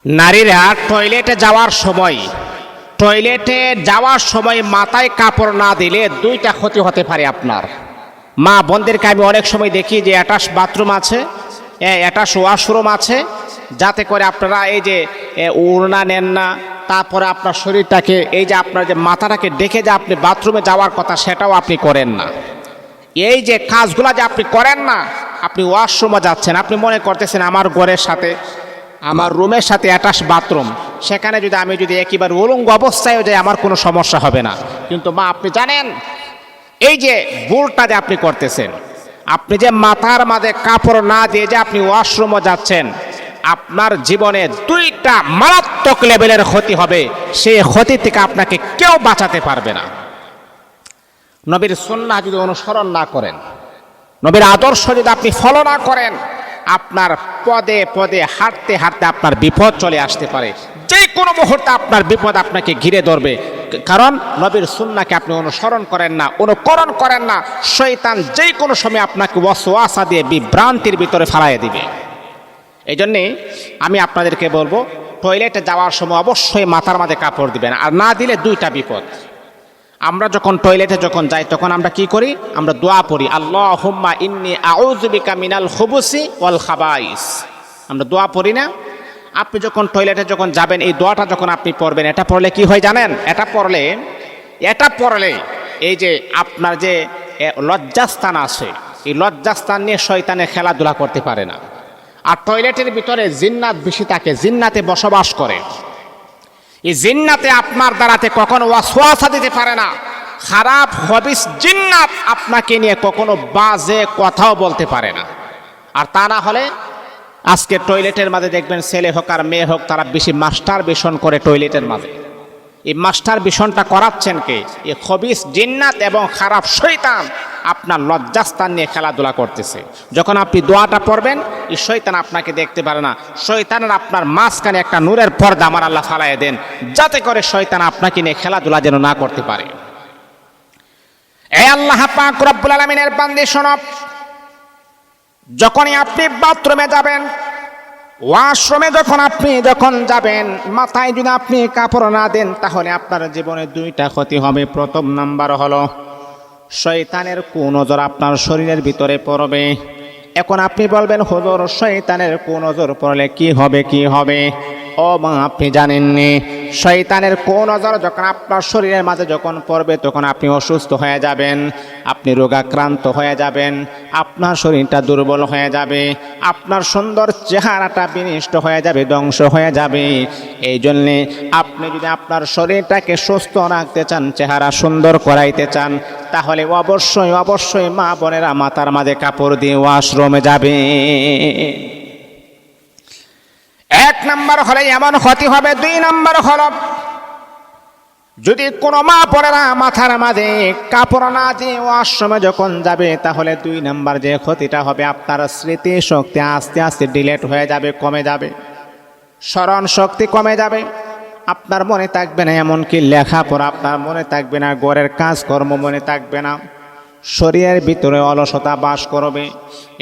নারীরা টয়লেটে যাওয়ার সময় মাথায় কাপড় না দিলে দুইটা ক্ষতি হতে পারে আপনার। মা বোনদেরকে আমি অনেক সময় দেখি যে অ্যাটাচ বাথরুম আছে, অ্যাটাচ ওয়াশরুম আছে, যাতে করে আপনারা এই যে ওড়না নেন না, তারপরে আপনার শরীরটাকে এই যে আপনার যে মাথাটাকে ডেকে যে আপনি বাথরুমে যাওয়ার কথা সেটাও আপনি করেন না। এই যে কাজগুলো যে আপনি করেন না, আপনি ওয়াশরুমে যাচ্ছেন, আপনি মনে করতেছেন আমার ঘরের সাথে আমার রুমের সাথে অ্যাটাচ বাথরুম, সেখানে আমি যদি একেবারে উলঙ্গ অবস্থায়ও যাই আমার কোনো সমস্যা হবে না। কিন্তু মা আপনি জানেন এই যে ভুলটা যে আপনি করতেছেন, আপনি যে মাথার মাঝে কাপড় না দিয়ে যে আপনি ওয়াশরুমে যাচ্ছেন, আপনার জীবনে দুইটা মারাত্মক লেভেলের ক্ষতি হবে। সেই ক্ষতি থেকে আপনাকে কেউ বাঁচাতে পারবে না। নবীর সুন্নাহ যদি অনুসরণ না করেন, নবীর আদর্শ যদি আপনি ফলো না করেন, আপনার পদে পদে হাঁটতে হাঁটতে আপনার বিপদ চলে আসতে পারে। যে কোনো মুহূর্তে আপনার বিপদ আপনাকে ঘিরে ধরবে, কারণ নবীর সুন্নাহকে আপনি অনুসরণ করেন না, অনুকরণ করেন না। শয়তান যে কোনো সময় আপনাকে ওয়াসওয়াসা দিয়ে বিভ্রান্তির ভিতরে ফেলাইয়ে দিবে। এই জন্যে আমি আপনাদেরকে বলবো, টয়লেটে যাওয়ার সময় অবশ্যই মাথার মাঝে কাপড় দিবেন, আর না দিলে দুইটা বিপদ। আমরা যখন টয়লেটে যাই তখন আমরা কি করি? আমরা দোয়া পড়ি, আল্লাহুম্মা ইন্নী আউযু বিকা মিনাল খুবুসি ওয়াল খাবাইস। আমরা দোয়া পড়ি না? আপনি যখন টয়লেটে যাবেন, এই দোয়াটা যখন আপনি পড়বেন, এটা পড়লে কি হয় জানেন? এটা পড়লে এই যে আপনার যে লজ্জাস্থান আছে, এই লজ্জাস্থান নিয়ে শয়তানে খেলাধুলা করতে পারে না। আর টয়লেটের ভিতরে জিন্নাত বেশি থাকে, জিন্নাতে বসবাস করে। এই জিন্নাতে আপনার দ্বারাতে কখনো ওয়াসওয়াসা দিতে পারে না। খারাপ হবিস জিন্নাত আপনাকে নিয়ে কখনো বাজে কথাও বলতে পারে না। আর তা না হলে আজকে টয়লেটের মাঝে দেখবেন ছেলে হোক আর মেয়ে হোক, তারা বেশি মাস্টার বেশন করে টয়লেটের মাঝে। এই মাস্টার বেশনটা করাচ্ছেন কে? এই হবিস জিন্নাত এবং খারাপ শয়তান আপনার লজ্জাস্থান নিয়ে খেলাধুলা করতেছে। যখন আপনি দোয়াটা পড়বেন, এই শয়তান আপনাকে দেখতে পারে না। শয়তানের আপনার মাঝখানে একটা নূরের পর্দা আমার আল্লাহ ফালাইয়ে দেন, যাতে করে শয়তান আপনাকে নিয়ে খেলাধুলা যেন না করতে পারে। এই আল্লাহ পাক রব্বুল আলামিনের বান্দা শোনো, যখনই আপনি বাথরুমে যাবেন, ওয়াশরুমে যখন যাবেন, মাথায় যদি আপনি কাপড় না দেন, তাহলে আপনার জীবনে দুইটা ক্ষতি হবে। প্রথম নাম্বার হলো শয়তানের কুনজর আপনার শরীরের ভিতরে পড়বে। এখন আপনি বলবেন, হুজুর শয়তানের কুনজর পড়লে কি হবে? ও মা, আপনি জানেননি, শয়তানের কুনজর যখন আপনার শরীরের মাঝে পড়বে, তখন আপনি অসুস্থ হয়ে যাবেন, আপনি রোগাক্রান্ত হয়ে যাবেন, আপনার শরীরটা দুর্বল হয়ে যাবে, আপনার সুন্দর চেহারাটা বিনষ্ট হয়ে যাবে, ধ্বংস হয়ে যাবে। এই জন্যে আপনি যদি আপনার শরীরটাকে সুস্থ রাখতে চান, চেহারা সুন্দর করাইতে চান, তাহলে অবশ্যই মা বোনেরা মাথার মাঝে কাপড় দিয়ে ওয়াশরুমে যাবে। এক নাম্বার হলে এমন ক্ষতি হবে। দুই নাম্বার হলো, যদি কোনো মা বোনেরা মাথার মাঝে কাপড় না দিয়ে ওয়াশরুমে যখন যাবে, তাহলে দুই নাম্বার যে ক্ষতিটা হবে, আপনার স্মৃতি শক্তি আস্তে আস্তে ডিলেট হয়ে যাবে, কমে যাবে, স্মরণ শক্তি কমে যাবে, আপনার মনে থাকবে না, এমনকি লেখাপড়া আপনার মনে থাকবে না, ঘরের কাজকর্ম মনে থাকবে না, শরীরের ভিতরে অলসতা বাস করবে।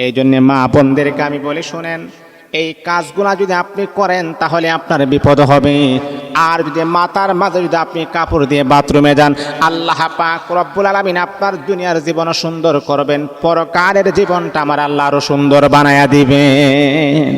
এই জন্যে মা বোনদেরকে আমি বলি, শুনেন, এই কাজগুলা যদি আপনি করেন তাহলে আপনার বিপদ হবে। আর যদি মাথার মাঝে আপনি কাপড় দিয়ে বাথরুমে যান, আল্লাহ পাক রব্বুল আলামিন আপনার দুনিয়ার জীবন সুন্দর করবেন, পরকালের জীবনটা আমার আল্লাহ আরো সুন্দর বানায়া দিবেন।